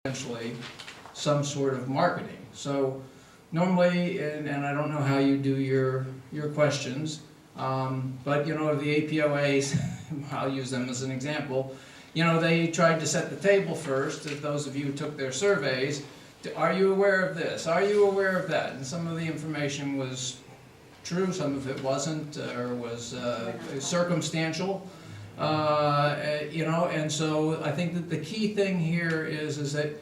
essentially some sort of marketing. So normally, and I don't know how you do your questions, but you know, the APOAs, I'll use them as an example, you know, they tried to set the table first, as those of you who took their surveys, are you aware of this? Are you aware of that? And some of the information was true, some of it wasn't, or was circumstantial. You know, and so I think that the key thing here is that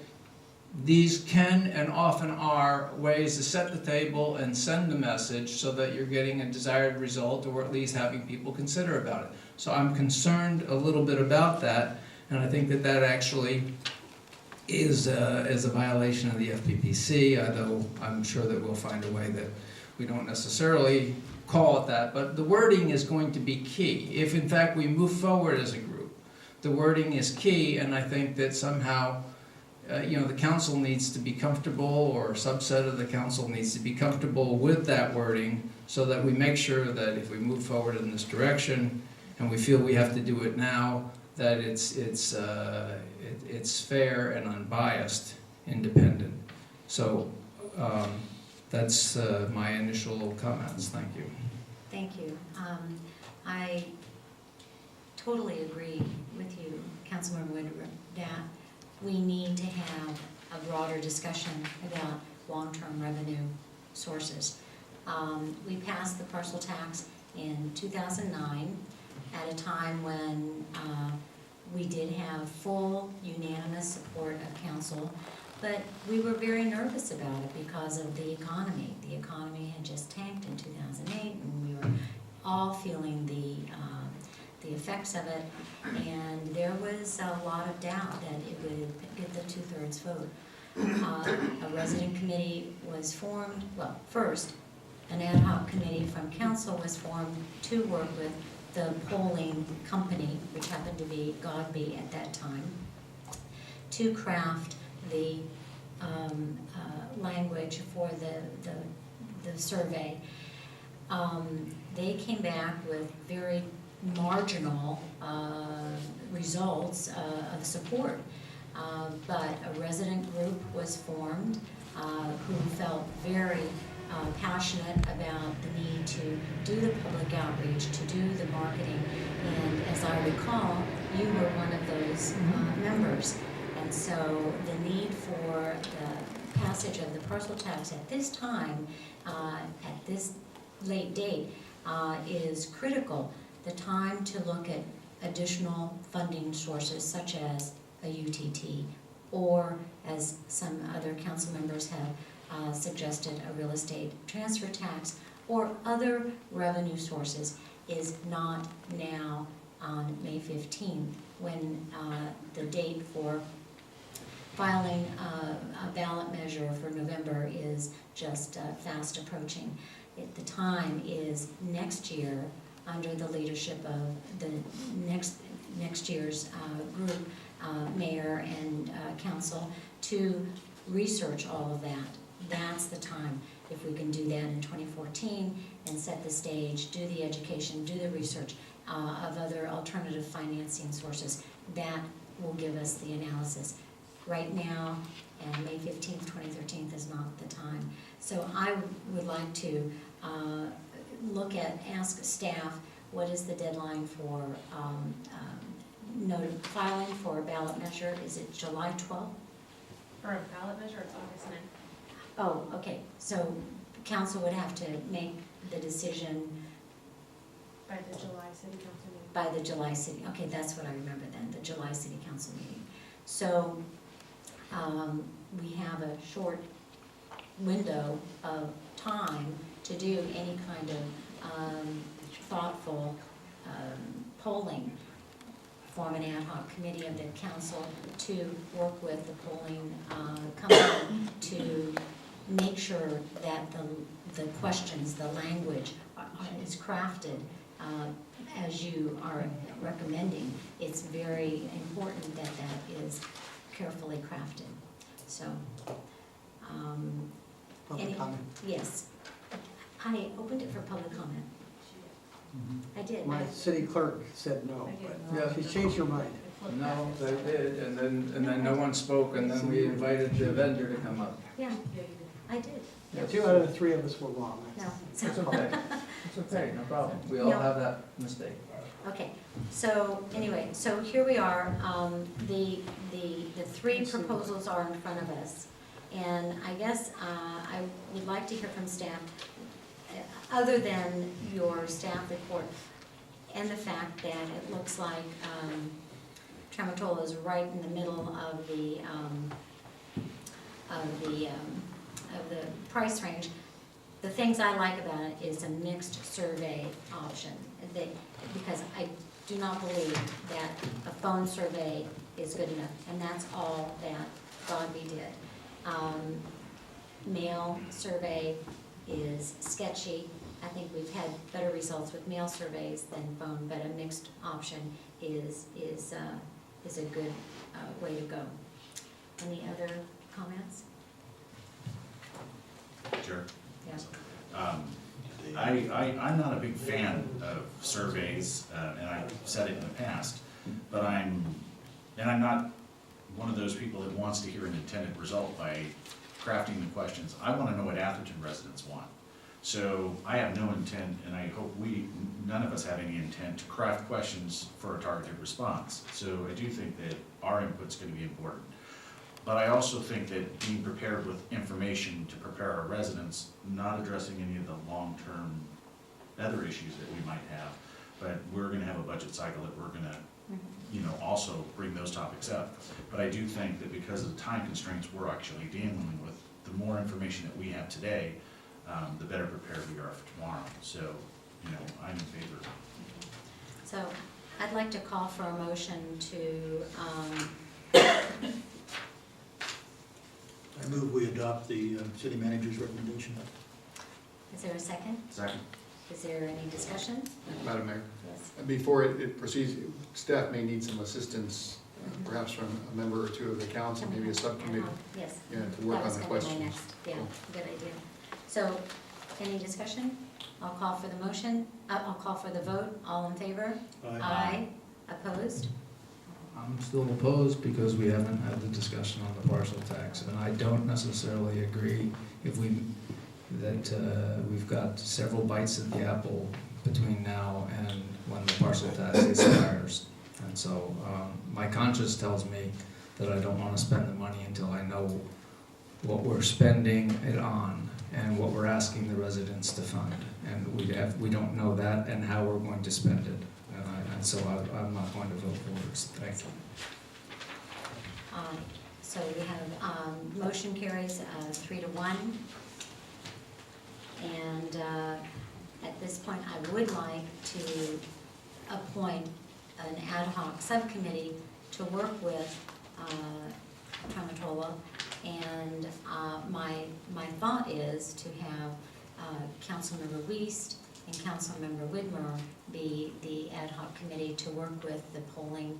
these can and often are ways to set the table and send the message so that you're getting a desired result, or at least having people consider about it. So I'm concerned a little bit about that, and I think that that actually is a violation of the FPPC, although I'm sure that we'll find a way that we don't necessarily call it that, but the wording is going to be key. If in fact we move forward as a group, the wording is key, and I think that somehow you know, the council needs to be comfortable, or a subset of the council needs to be comfortable with that wording, so that we make sure that if we move forward in this direction and we feel we have to do it now, that it's fair and unbiased, independent. So that's my initial comments. Thank you. Thank you. I totally agree with you, Councilmember Woodruff, that we need to have a broader discussion about long-term revenue sources. We passed the parcel tax in 2009 at a time when we did have full unanimous support of council, but we were very nervous about it because of the economy. The economy had just tanked in 2008, and we were all feeling the effects of it, and there was a lot of doubt that it would get the 2/3 vote. A resident committee was formed. Well, first, an ad hoc committee from council was formed to work with the polling company, which happened to be Godby at that time, to craft the language for the survey. They came back with very marginal results of support, but a resident group was formed who felt very passionate about the need to do the public outreach, to do the marketing, and as I recall, you were one of those members. And so the need for the passage of the parcel tax at this time, at this late date, is critical. The time to look at additional funding sources such as a UTT, or as some other council members have suggested, a real estate transfer tax, or other revenue sources, is not now on May 15th, when the date for filing a ballot measure for November is just fast approaching. The time is next year, under the leadership of the next year's group, mayor and council, to research all of that. That's the time. If we can do that in 2014 and set the stage, do the education, do the research of other alternative financing sources, that will give us the analysis. Right now, and May 15th, 2013 is not the time. So I would like to ask staff, what is the deadline for filing for a ballot measure? Is it July 12th? For a ballot measure, it's August 9th. Oh, okay, so council would have to make the decision By the July City Council meeting. by the July City, okay, that's what I remember then, the July City Council meeting. So we have a short window of time to do any kind of thoughtful polling. Form an ad hoc committee of the council to work with the polling company to make sure that the questions, the language is crafted as you are recommending. It's very important that that is carefully crafted. So, Public comment. Yes, I opened it for public comment. I did. My city clerk said no, but she's changed her mind. No, they did, and then no one spoke, and then we invited the vendor to come up. Yeah, I did. Yeah, 2 out of the 3 of us were wrong. No. It's okay, it's okay, no problem. We all No. have that mistake. Okay, so anyway, so here we are. The 3 proposals are in front of us. And I guess I would like to hear from staff, other than your staff report and the fact that it looks like Tramotola is right in the middle of the price range. The things I like about it is a mixed survey option. Because I do not believe that a phone survey is good enough, and that's all that Godby did. Mail survey is sketchy. I think we've had better results with mail surveys than phone, but a mixed option is a good way to go. Any other comments? Sure. Yeah. I'm not a big fan of surveys, and I've said it in the past, but I'm not one of those people that wants to hear an intended result by crafting the questions. I want to know what Atherton residents want. So I have no intent, and I hope none of us have any intent to craft questions for a targeted response. So I do think that our input's going to be important. But I also think that being prepared with information to prepare our residents, not addressing any of the long-term other issues that we might have, but we're gonna have a budget cycle that we're gonna, also bring those topics up. But I do think that because of the time constraints we're actually dealing with, the more information that we have today, the better prepared we are for tomorrow. So, I'm in favor. So I'd like to call for a motion to, I move we adopt the city manager's recommendation. is there a second? Second. Is there any discussion? Madam Mayor, Yes. before it proceeds, staff may need some assistance, perhaps from a member or two of the council, maybe a subcommittee, Yes. to work on the That was gonna be my questions. next, yeah, good idea. So, any discussion? I'll call for the motion, I'll call for the vote, all in favor? Aye. Opposed? I'm still opposed because we haven't had the discussion on the parcel tax, and I don't necessarily agree that we've got several bites at the apple between now and when the parcel tax expires. And so my conscience tells me that I don't want to spend the money until I know what we're spending it on and what we're asking the residents to fund. And we don't know that and how we're going to spend it. And so I'm not going to vote for it. Thank you. So we have, motion carries 3-1. And at this point, I would like to appoint an ad hoc subcommittee to work with Tramotola. And my thought is to have Councilmember Wiest and Councilmember Widmer be the ad hoc committee to work with the polling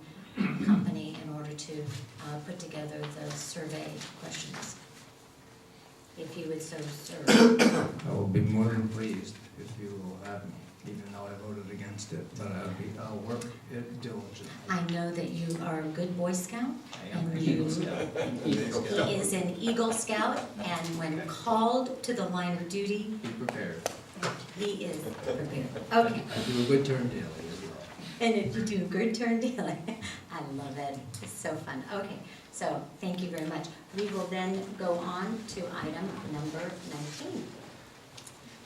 company in order to put together the survey questions. If you would so serve. I will be more than pleased if you will have me, even though I voted against it, but I'll work it diligently. I know that you are a good Boy Scout. I am And an Eagle Scout. He is an Eagle Scout, and when called to the line of duty, Be prepared. he is prepared. Okay, I do a good turn daily as well. and if you do a good turn daily, I love it, it's so fun. Okay, so thank you very much. We will then go on to item number 19,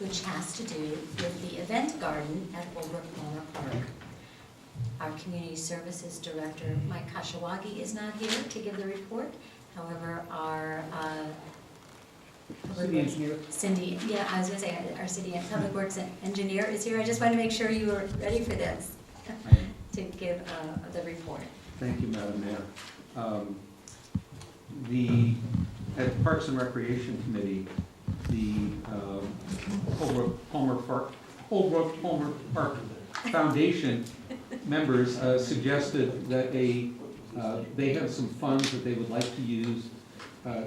which has to do with the event garden at Holbrook Palmer Park. Our Community Services Director, Mike Kashiwagi, is not here to give the report. However, our City engineer. Cindy, yeah, I was gonna say, our city and public works engineer is here. I just want to make sure you are ready for this, to give the report. Thank you, Madam Mayor. At the Parks and Recreation Committee, the Holbrook Palmer Park Foundation members suggested that they have some funds that they would like to use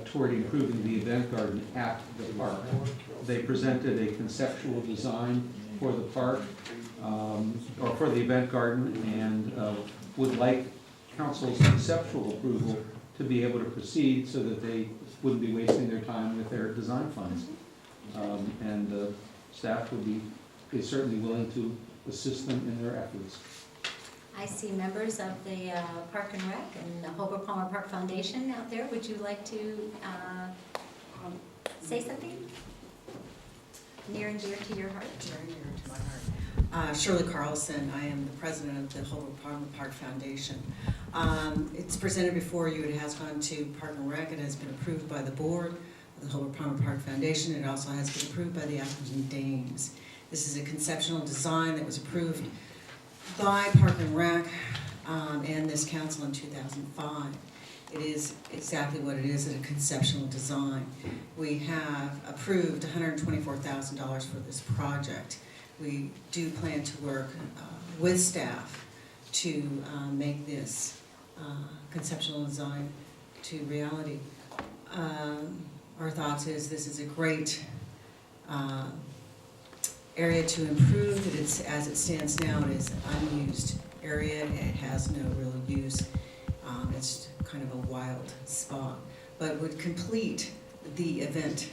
toward improving the event garden at the park. They presented a conceptual design for the park, or for the event garden, and would like council's conceptual approval to be able to proceed so that they wouldn't be wasting their time with their design funds. And staff is certainly willing to assist them in their efforts. I see members of the Park and Rec and the Holbrook Palmer Park Foundation out there. Would you like to say something? Near and dear to your heart? Very near to my heart. Shirley Carlson, I am the president of the Holbrook Palmer Park Foundation. It's presented before you, it has gone to Park and Rec, it has been approved by the board of the Holbrook Palmer Park Foundation, it also has been approved by the Atherton Dames. This is a conceptual design that was approved by Park and Rec and this council in 2005. It is exactly what it is, a conceptual design. We have approved $124,000 for this project. We do plan to work with staff to make this conceptual design to reality. Our thoughts is this is a great area to improve. It's, as it stands now, it is an unused area. It has no real use. It's kind of a wild spot, but would complete the event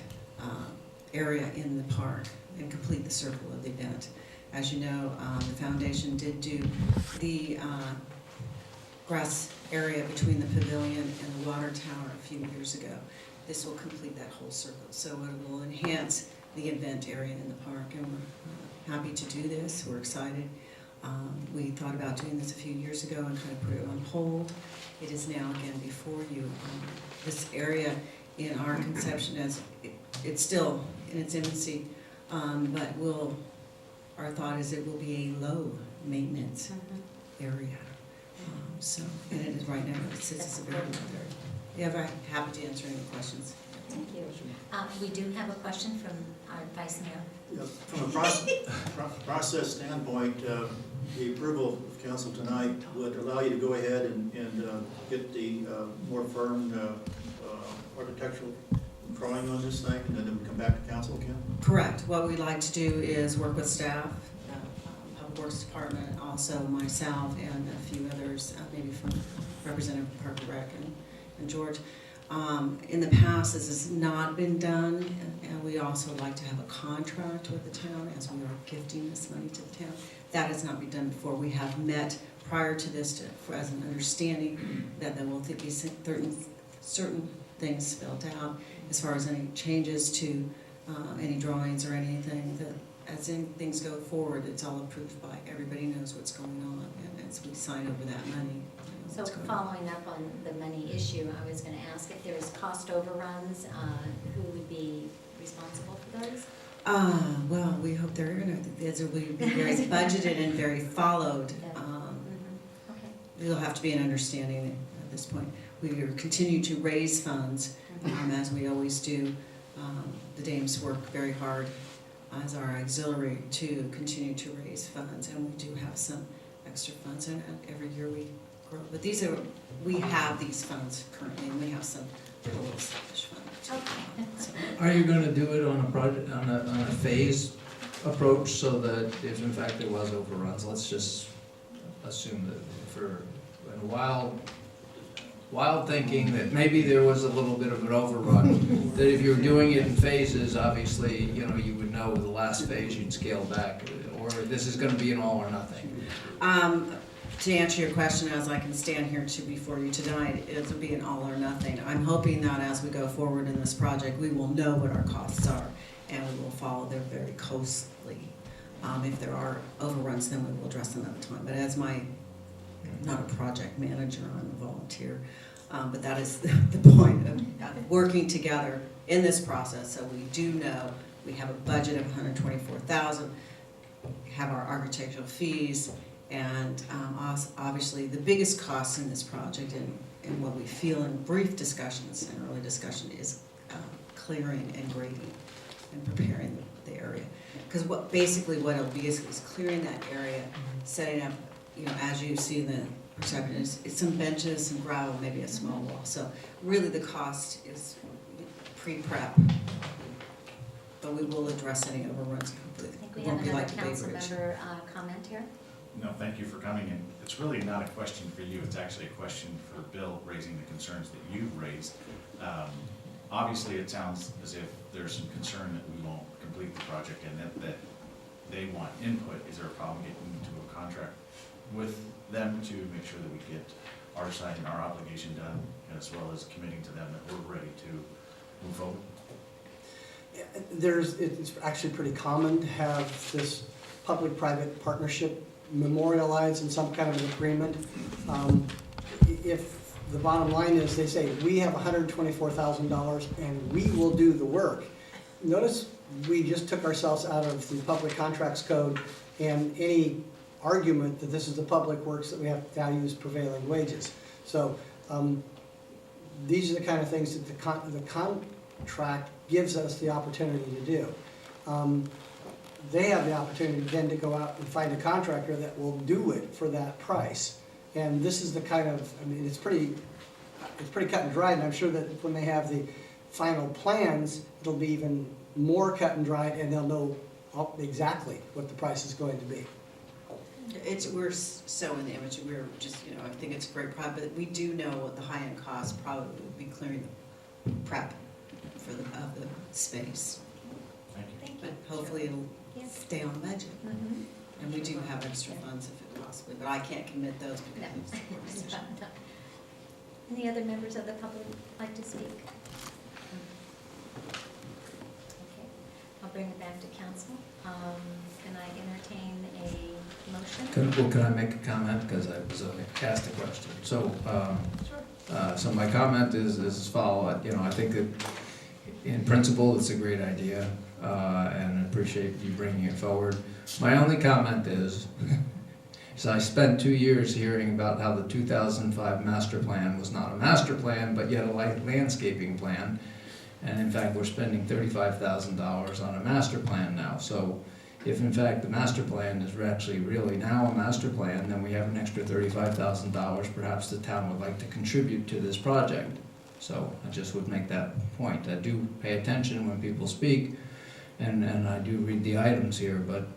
area in the park and complete the circle of the event. As you know, the foundation did do the grass area between the pavilion and the water tower a few years ago. This will complete that whole circle, so it will enhance the event area in the park, and we're happy to do this. We're excited. We thought about doing this a few years ago and kind of put it on hold. It is now again before you. This area in our conception, it's still in its infancy, but our thought is it will be a low maintenance area. So, and it is right now, it sits as a very good area. Yeah, very happy to answer any questions. Thank you. We do have a question from our Vice Mayor. Yeah, from a process standpoint, the approval of council tonight would allow you to go ahead and get the more firm architectural drawing on this thing, and then it would come back to council again? Correct. What we'd like to do is work with staff, Public Works Department, also myself and a few others, maybe from Representative Park and Rec and George. In the past, this has not been done, and we also like to have a contract with the town as we are gifting this money to the town. That has not been done before. We have met prior to this as an understanding that there will be certain things spelled out as far as any changes to any drawings or anything. That as things go forward, it's all approved by everybody knows what's going on, and as we sign over that money. So following up on the money issue, I was going to ask if there's cost overruns, who would be responsible for those? Well, we hope they're going to, these will be very budgeted and very followed. Okay. There'll have to be an understanding at this point. We continue to raise funds, as we always do. The Dames work very hard as our auxiliary to continue to raise funds, and we do have some extra funds, and every year we grow. But we have these funds currently, and we have some little established funds. Okay. So, Are you gonna do it on a project, on a phased approach, so that if in fact there was overruns, let's just assume that for a wild thinking that maybe there was a little bit of an overrun, that if you were doing it in phases, obviously, you would know with the last phase you'd scale back, or this is gonna be an all or nothing? To answer your question, as I can stand here before you tonight, it will be an all or nothing. I'm hoping that as we go forward in this project, we will know what our costs are, and we will follow them very closely. If there are overruns, then we will address them at the time. But as not a project manager, I'm a volunteer, but that is the point of working together in this process. So we do know we have a budget of $124,000, have our architectural fees, and obviously the biggest cost in this project and what we feel in brief discussions and early discussion is clearing and grading and preparing the area. Because basically what it'll be is clearing that area, setting up, as you see in the perception, it's some benches, some gravel, maybe a small wall. So really the cost is pre-prep, but we will address any overruns completely. I think we It have won't be another like the council Bay Bridge. member comment here. No, thank you for coming in. It's really not a question for you, it's actually a question for Bill, raising the concerns that you've raised. Obviously, it sounds as if there's some concern that we won't complete the project and that they want input. Is there a problem getting into a contract with them to make sure that we get our side and our obligation done, as well as committing to them that we're ready to move forward? It's actually pretty common to have this public-private partnership memorialized in some kind of an agreement. If the bottom line is, they say, we have $124,000 and we will do the work. Notice we just took ourselves out of the public contracts code and any argument that this is the public works that we have to value as prevailing wages. So these are the kind of things that the contract gives us the opportunity to do. They have the opportunity then to go out and find a contractor that will do it for that price. And this is the kind of, I mean, it's pretty cut and dried, and I'm sure that when they have the final plans, it'll be even more cut and dried, and they'll know exactly what the price is going to be. We're so in the image, we're just, I think it's a great product, but we do know what the high-end cost probably would be clearing the prep for the space. Thank you. Thank But you. hopefully it'll Yes. stay on budget. Mhm. And we do have extra funds if it possibly, but I can't commit those No. because it's a board decision. Any other members of the public like to speak? Okay, I'll bring it back to council. Can I entertain a motion? Can I make a comment, because I was asked a question? So, so my comment is as follows. I think that in principle, it's a great idea, and I appreciate you bringing it forward. My only comment is, I spent 2 years hearing about how the 2005 master plan was not a master plan, but yet a landscaping plan. And in fact, we're spending $35,000 on a master plan now. So if in fact the master plan is actually really now a master plan, then we have an extra $35,000 perhaps the town would like to contribute to this project. So I just would make that point. I do pay attention when people speak, and I do read the items here, but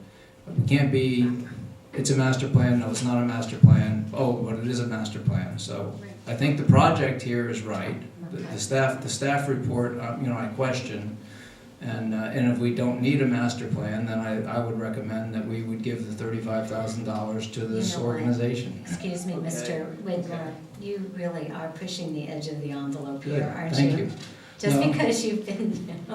it can't be, it's a master plan, no, it's not a master plan, oh, but it is a master plan. So I think the project here is right. The staff report, I question, and if we don't need a master plan, then I would recommend that we would give the $35,000 to this You know what? organization. Excuse me, Mr. Widmer, you really are pushing the edge of the envelope Good, here, aren't you? thank you. Just No. because you've been,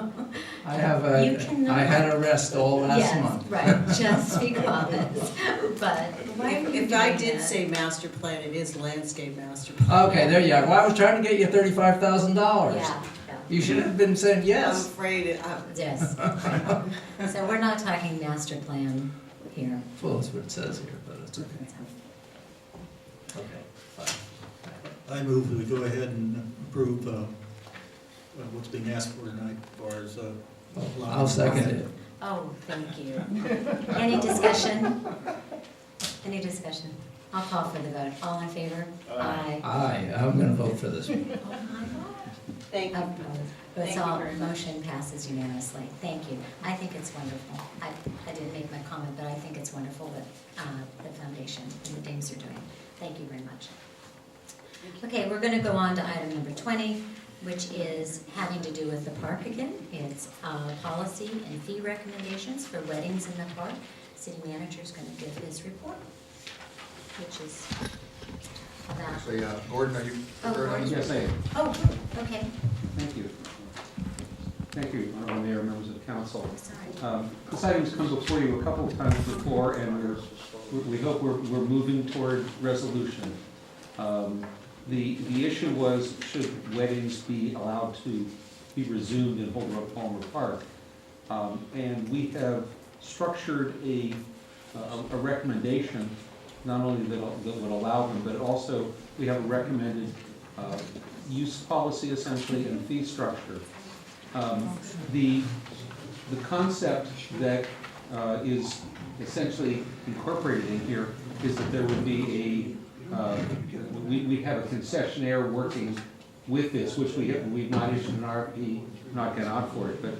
I have You cannot- I had a rest all last month. Yes, right, just because, but why are you If I doing did that? say master plan, it is landscape master plan. Okay, there you are. Well, I was trying to get you $35,000. Yeah, You should have been saying I'm yes. afraid, yes. So we're not talking master plan here. Well, that's what it says here, but it's okay. Okay, fine. I move that we go ahead and approve what's being asked for tonight as far as. I'll second it. Oh, thank you. Any discussion? Any discussion? I'll call for the vote. All in favor? Aye. Aye, I'm gonna vote for this one. Oh, my God. thank you. Opposed. That's Thank you all, very much. motion passes unanimously. Thank you. I think it's wonderful. I didn't make my comment, but I think it's wonderful what the foundation and the Dames are doing. Thank you very much. Okay, we're gonna go on to item number 20, which is having to do with the park again. It's policy and fee recommendations for weddings in the park. City manager's gonna give his report, which is about, Actually, Gordon, are you Oh, prepared on Gordon. this? Yes, I am. oh, okay, Thank you. Thank you, Honorable Mayor, members of the council. sorry. This item's come before you a couple of times before, and we hope we're moving toward resolution. The issue was, should weddings be allowed to be resumed in Holbrook Palmer Park? And we have structured a recommendation, not only that would allow them, but also we have a recommended use policy essentially and fee structure. The concept that is essentially incorporated in here is that there would be we have a concessionaire working with this, which we've not issued an RFP, not gone out for it, but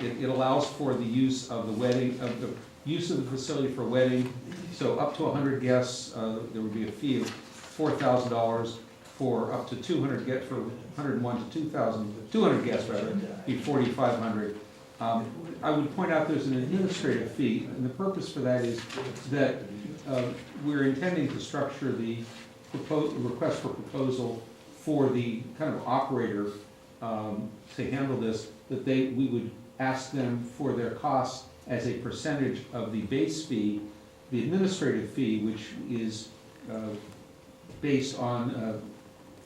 it allows for the use of the wedding, of the use of the facility for wedding, so up to 100 guests, there would be a fee of $4,000. For up to 200 guests, for 101 to 200 guests rather, be 4,500. I would point out there's an administrative fee, and the purpose for that is that we're intending to structure the request for proposal for the kind of operator to handle this, that we would ask them for their costs as a percentage of the base fee, the administrative fee, which is based on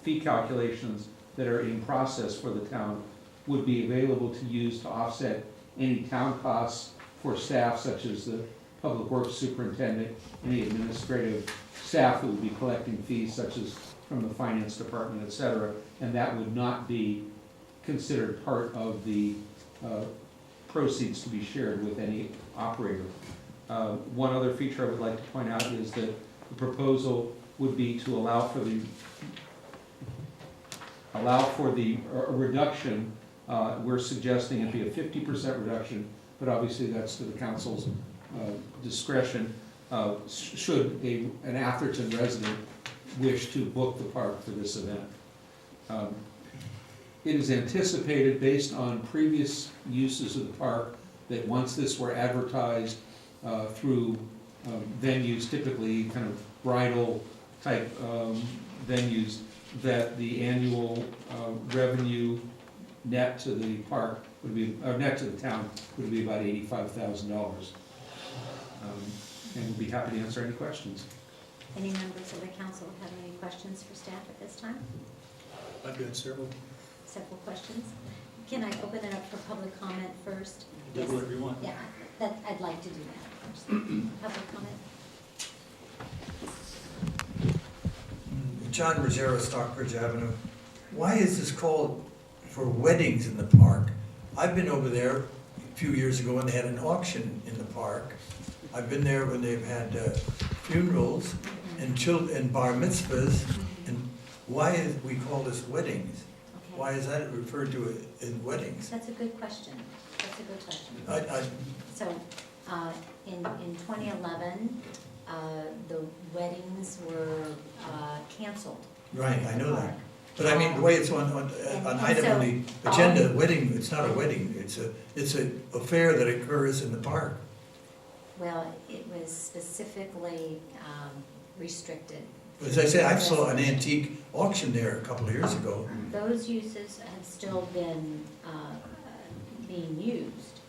fee calculations that are in process for the town, would be available to use to offset any town costs for staff such as the public works superintendent, any administrative staff that would be collecting fees such as from the finance department, et cetera, and that would not be considered part of the proceeds to be shared with any operator. One other feature I would like to point out is that the proposal would be to allow for the reduction. We're suggesting it be a 50% reduction, but obviously that's to the council's discretion. Should an Atherton resident wish to book the park for this event. It is anticipated, based on previous uses of the park, that once this were advertised through venues, typically kind of bridal type venues, that the annual revenue net to the park would be, or net to the town would be about $85,000. And we'd be happy to answer any questions. Any members of the council have any questions for staff at this time? I've got several. Several questions. Can I open it up for public comment first? Do whatever you want. Yeah, I'd like to do that first. Public comment? John Rogero, Stockbridge Avenue. Why is this called for weddings in the park? I've been over there a few years ago when they had an auction in the park. I've been there when they've had funerals and bar mitzvahs. And why is we call this weddings? Okay. Why is that referred to in weddings? That's a good question. That's a good question. So, in 2011, the weddings were canceled. Right, I know that. But I mean, the way it's on item on the agenda, wedding, it's not a wedding. It's a affair that occurs in the park. Well, it was specifically restricted. As I say, I saw an antique auction there a couple of years ago. Those uses have still been being used,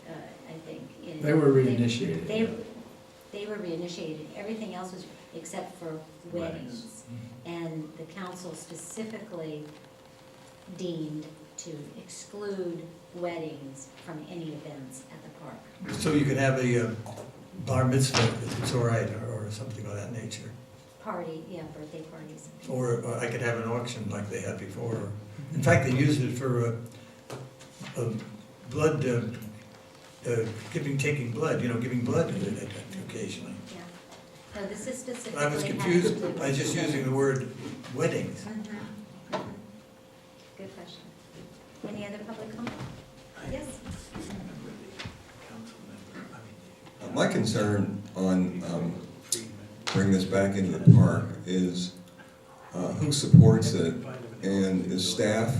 I think. They were reinitiated. They were reinitiated. Everything else was, except for weddings. And the council specifically deemed to exclude weddings from any events at the park. So you could have a bar mitzvah, if it's all right, or something of that nature. Party, yeah, birthday parties. Or I could have an auction like they had before. In fact, they used it for blood, taking blood, giving blood occasionally. Yeah. No, this is specifically. I was confused, I was just using the word weddings. Good question. Any other public comment? Yes? My concern on bringing this back into the park is who supports it, and is staff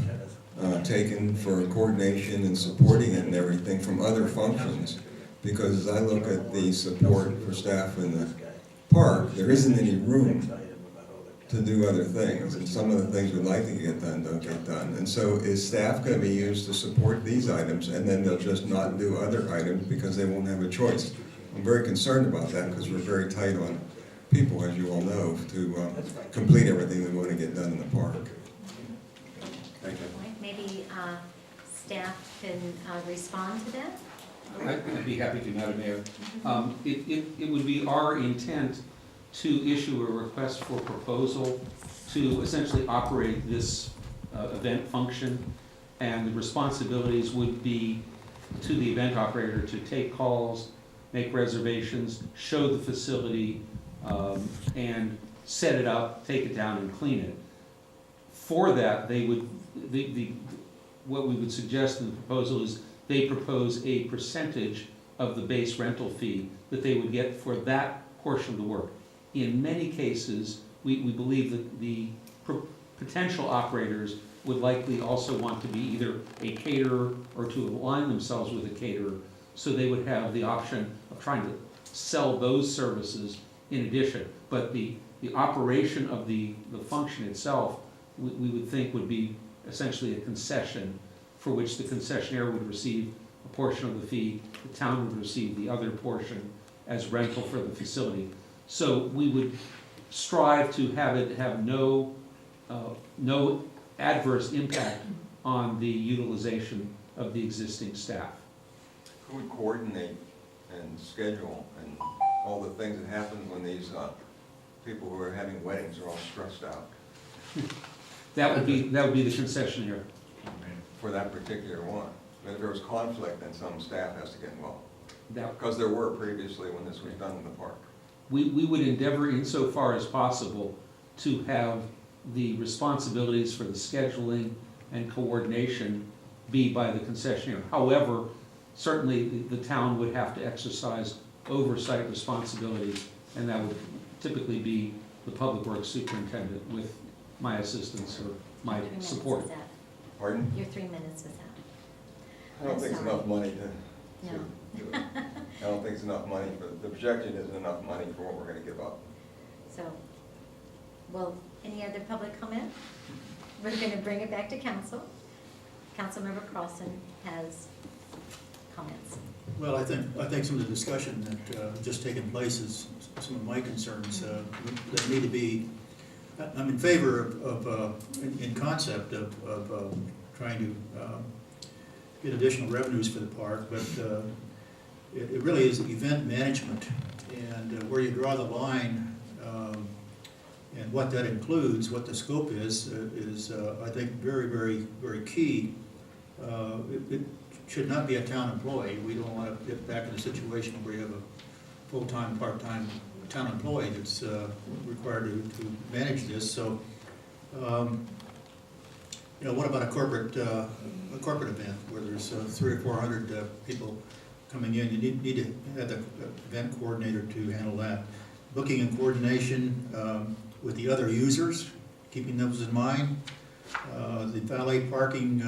taken for coordination and supporting it and everything from other functions? Because as I look at the support for staff in the park, there isn't any room to do other things, and some of the things we'd like to get done don't get done. And so is staff going to be used to support these items, and then they'll just not do other items because they won't have a choice? I'm very concerned about that because we're very tight on people, as you all know, to complete everything we want to get done in the park. Thank you. Maybe staff can respond to that? I'd be happy to, Madam Mayor. It would be our intent to issue a request for proposal to essentially operate this event function, and the responsibilities would be to the event operator to take calls, make reservations, show the facility, and set it up, take it down, and clean it. For that, they would, what we would suggest in the proposal is they propose a percentage of the base rental fee that they would get for that portion of the work. In many cases, we believe that the potential operators would likely also want to be either a caterer or to align themselves with a caterer, so they would have the option of trying to sell those services in addition. But the operation of the function itself, we would think would be essentially a concession for which the concessionaire would receive a portion of the fee, the town would receive the other portion as rental for the facility. So we would strive to have it have no adverse impact on the utilization of the existing staff. Who would coordinate and schedule and all the things that happen when these people who are having weddings are all stressed out That would be the concessionaire. for that particular one? But if there was conflict, then some staff has to get involved. That, Because there were previously when this was done in the park. we would endeavor insofar as possible to have the responsibilities for the scheduling and coordination be by the concessionaire. However, certainly the town would have to exercise oversight responsibilities, and that would typically be the public works superintendent with my assistance or my 3 minutes support. is out. Pardon? Your 3 minutes is out. I don't I'm think it's sorry. enough money No. to do it. I don't think it's enough money for, the projection isn't enough money for what we're gonna give up. So, well, any other public comment? We're going to bring it back to council. Councilmember Carlson has comments. Well, I think some of the discussion that just taken place is some of my concerns that need to be, I'm in favor in concept of trying to get additional revenues for the park, but it really is event management, and where you draw the line and what that includes, what the scope is I think very, very, very key. It should not be a town employee. We don't want to get back in a situation where you have a full-time, part-time town employee that's required to manage this. So, what about a corporate event where there's 300 or 400 people coming in? You need to have the event coordinator to handle that. Booking and coordination with the other users, keeping those in mind. The valet parking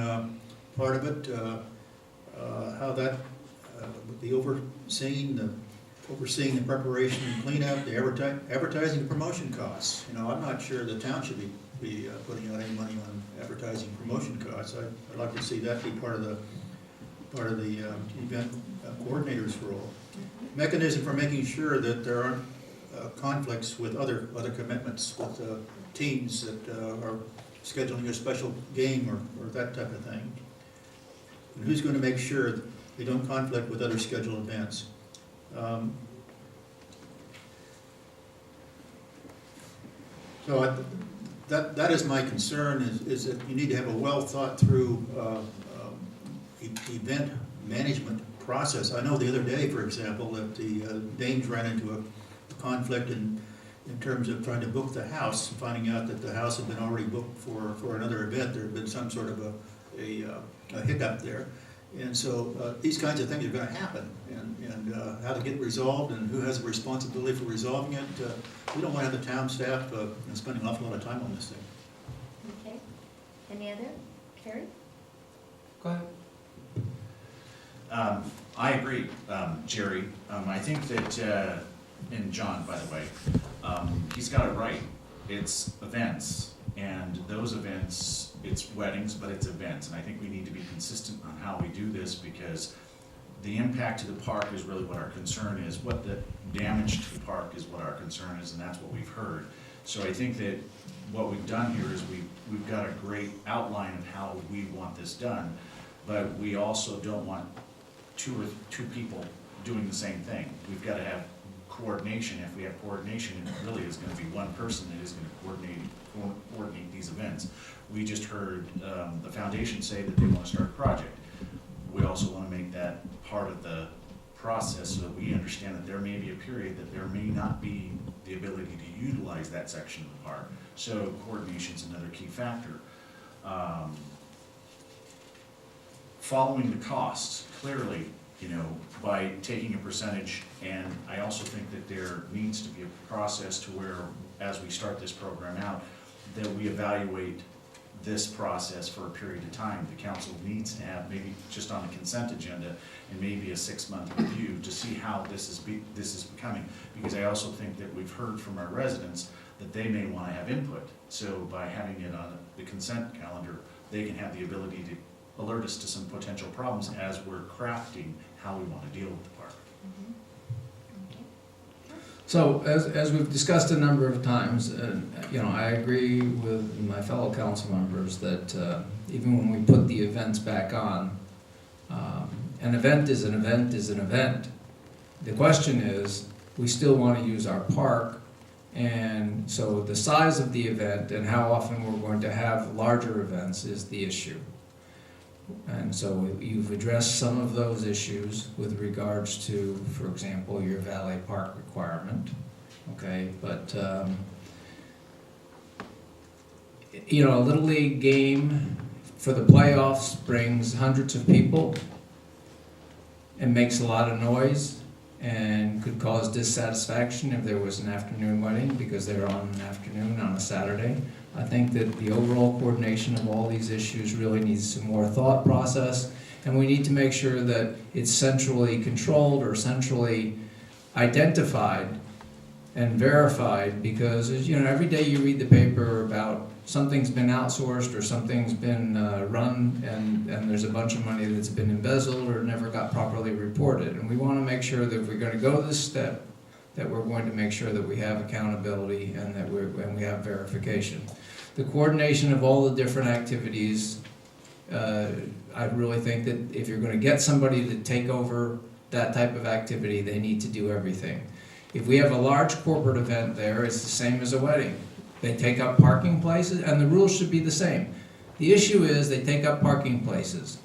part of it, how that, the overseeing the preparation and cleanup, the advertising and promotion costs. I'm not sure the town should be putting out any money on advertising and promotion costs. I'd like to see that be part of the event coordinator's role. Mechanism for making sure that there aren't conflicts with other commitments with teams that are scheduling a special game or that type of thing. And who's going to make sure they don't conflict with other scheduled events? So that is my concern, is that you need to have a well thought through event management process. I know the other day, for example, that the Danes ran into a conflict in terms of trying to book the house, and finding out that the house had been already booked for another event. There had been some sort of a hiccup there. And so these kinds of things are going to happen, and how to get resolved and who has the responsibility for resolving it. We don't want to have the town staff spending an awful lot of time on this thing. Okay. Any other? Carrie? Go ahead. I agree, Jerry. I think that, and John, by the way, he's got it right. It's events, and those events, it's weddings, but it's events. And I think we need to be consistent on how we do this, because the impact to the park is really what our concern is. What the damage to the park is what our concern is, and that's what we've heard. So I think that what we've done here is we've got a great outline of how we want this done, but we also don't want two people doing the same thing. We've got to have coordination. If we have coordination, it really is going to be one person that is going to coordinate these events. We just heard the foundation say that they want to start a project. We also want to make that part of the process so that we understand that there may be a period that there may not be the ability to utilize that section of the park. So coordination is another key factor. Following the costs, clearly, you know, by taking a percentage. And I also think that there needs to be a process to where, as we start this program out, that we evaluate this process for a period of time. The council needs to have, maybe just on the consent agenda, and maybe a 6-month review to see how this is becoming. Because I also think that we've heard from our residents that they may want to have input. So by having it on the consent calendar, they can have the ability to alert us to some potential problems as we're crafting how we want to deal with the park. So, as we've discussed a number of times, you know, I agree with my fellow council members that even when we put the events back on, an event is an event is an event. The question is, we still want to use our park, and so the size of the event and how often we're going to have larger events is the issue. And so you've addressed some of those issues with regards to, for example, your valet park requirement, okay? But, you know, a Little League game for the playoffs brings hundreds of people and makes a lot of noise and could cause dissatisfaction if there was an afternoon wedding because they're on an afternoon on a Saturday. I think that the overall coordination of all these issues really needs some more thought process, and we need to make sure that it's centrally controlled or centrally identified and verified, because, you know, every day you read the paper about something's been outsourced or something's been run and there's a bunch of money that's been embezzled or never got properly reported. And we want to make sure that if we're going to go this step, that we're going to make sure that we have accountability and that we have verification. The coordination of all the different activities, I really think that if you're going to get somebody to take over that type of activity, they need to do everything. If we have a large corporate event there, it's the same as a wedding. They take up parking places, and the rules should be the same. The issue is they take up parking places.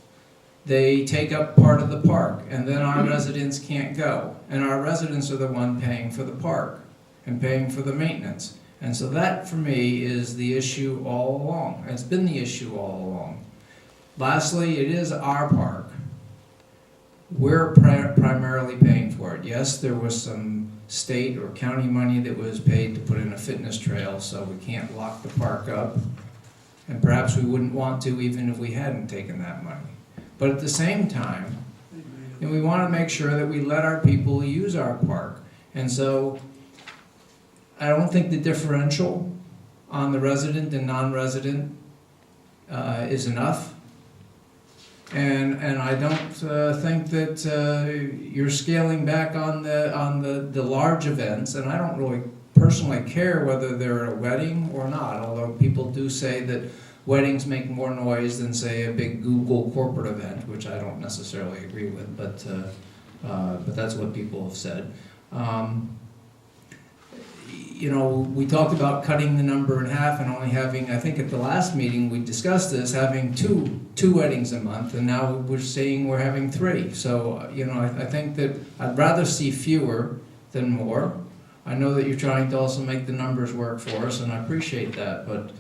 They take up part of the park, and then our residents can't go. And our residents are the one paying for the park and paying for the maintenance. And so that, for me, is the issue all along. It's been the issue all along. Lastly, it is our park. We're primarily paying for it. Yes, there was some state or county money that was paid to put in a fitness trail, so we can't lock the park up. And perhaps we wouldn't want to even if we hadn't taken that money. But at the same time, and we want to make sure that we let our people use our park. And so I don't think the differential on the resident and non-resident is enough. And I don't think that you're scaling back on the large events, and I don't really personally care whether they're a wedding or not, although people do say that weddings make more noise than, say, a big Google corporate event, which I don't necessarily agree with, but that's what people have said. You know, we talked about cutting the number in half and only having, I think at the last meeting we discussed this, having two weddings a month, and now we're saying we're having 3. So, you know, I think that I'd rather see fewer than more. I know that you're trying to also make the numbers work for us, and I appreciate that, but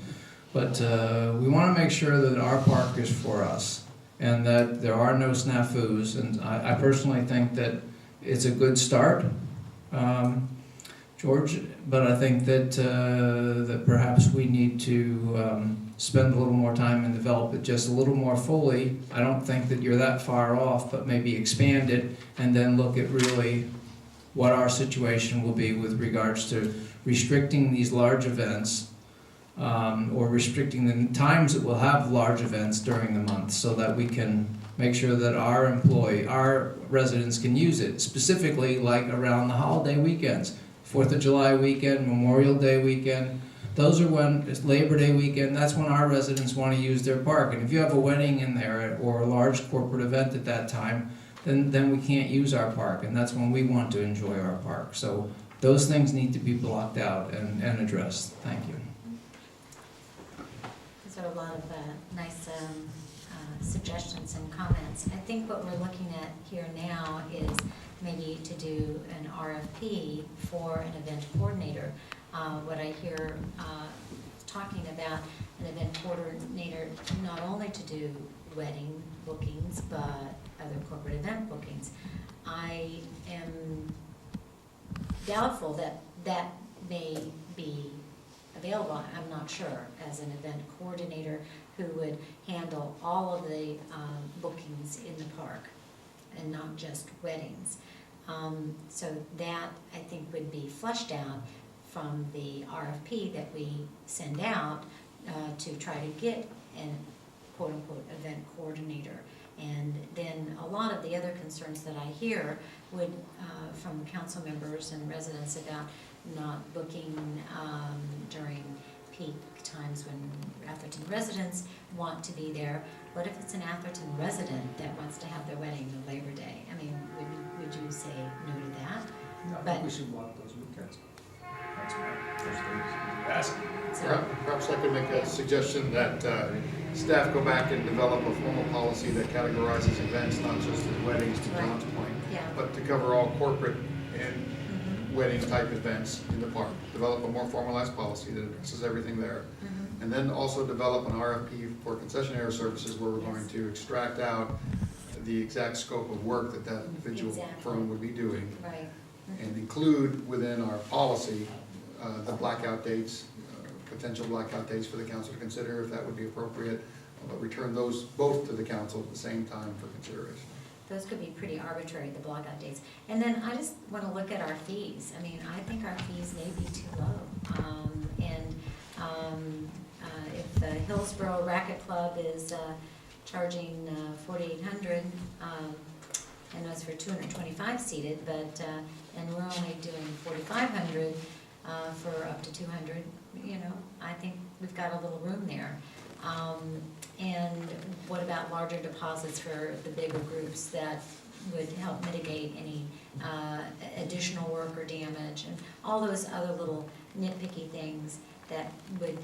we want to make sure that our park is for us and that there are no snafus, and I personally think that it's a good start, George, but I think that that perhaps we need to spend a little more time and develop it just a little more fully. I don't think that you're that far off, but maybe expand it and then look at really what our situation will be with regards to restricting these large events, or restricting the times that we'll have large events during the month, so that we can make sure that our residents can use it, specifically like around the holiday weekends, 4th of July weekend, Memorial Day weekend. Those are when, it's Labor Day weekend, that's when our residents want to use their park. And if you have a wedding in there or a large corporate event at that time, then we can't use our park, and that's when we want to enjoy our park. So those things need to be blocked out and addressed. Thank you. Those are a lot of nice suggestions and comments. I think what we're looking at here now is maybe to do an RFP for an event coordinator. What I hear talking about an event coordinator not only to do wedding bookings, but other corporate event bookings. I am doubtful that that may be available, I'm not sure, as an event coordinator who would handle all of the bookings in the park and not just weddings. So that, I think, would be flushed out from the RFP that we send out to try to get an quote-unquote event coordinator. And then a lot of the other concerns that I hear would, from council members and residents about not booking during peak times when Atherton residents want to be there. What if it's an Atherton resident that wants to have their wedding on Labor Day? I mean, would you say no to that? No, I But- think we should block those weekends. That's my first thing to ask. So, Perhaps I could make a suggestion that staff go back and develop a formal policy that categorizes events, not just as weddings, to Right. John's point, yeah. but to cover all corporate and Mhm, wedding type events in the park. Develop a more formalized policy that addresses everything there. mhm. And then also develop an RFP for concessionaire services where we're going to extract out the exact scope of work that that individual Exactly. firm would be doing. Right. And include within our policy the blackout dates, potential blackout dates for the council to consider if that would be appropriate. But return those both to the council at the same time for consideration. Those could be pretty arbitrary, the blockout dates. And then I just want to look at our fees. I mean, I think our fees may be too low. If the Hillsborough Racket Club is charging $4,800, I know it's for 225 seated, but, and we're only doing 4,500 for up to 200, you know, I think we've got a little room there. And what about larger deposits for the bigger groups that would help mitigate any additional work or damage, and all those other little nitpicky things that would,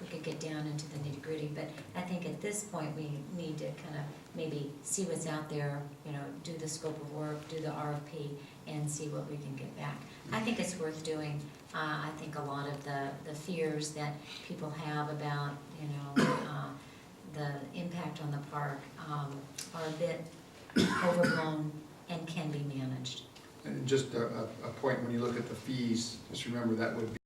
we could get down into the nitty gritty. But I think at this point, we need to kind of maybe see what's out there, you know, do the scope of work, do the RFP, and see what we can get back. I think it's worth doing. I think a lot of the fears that people have about, you know, the impact on the park are a bit overblown and can be managed. And just a point, when you look at the fees, just remember that would be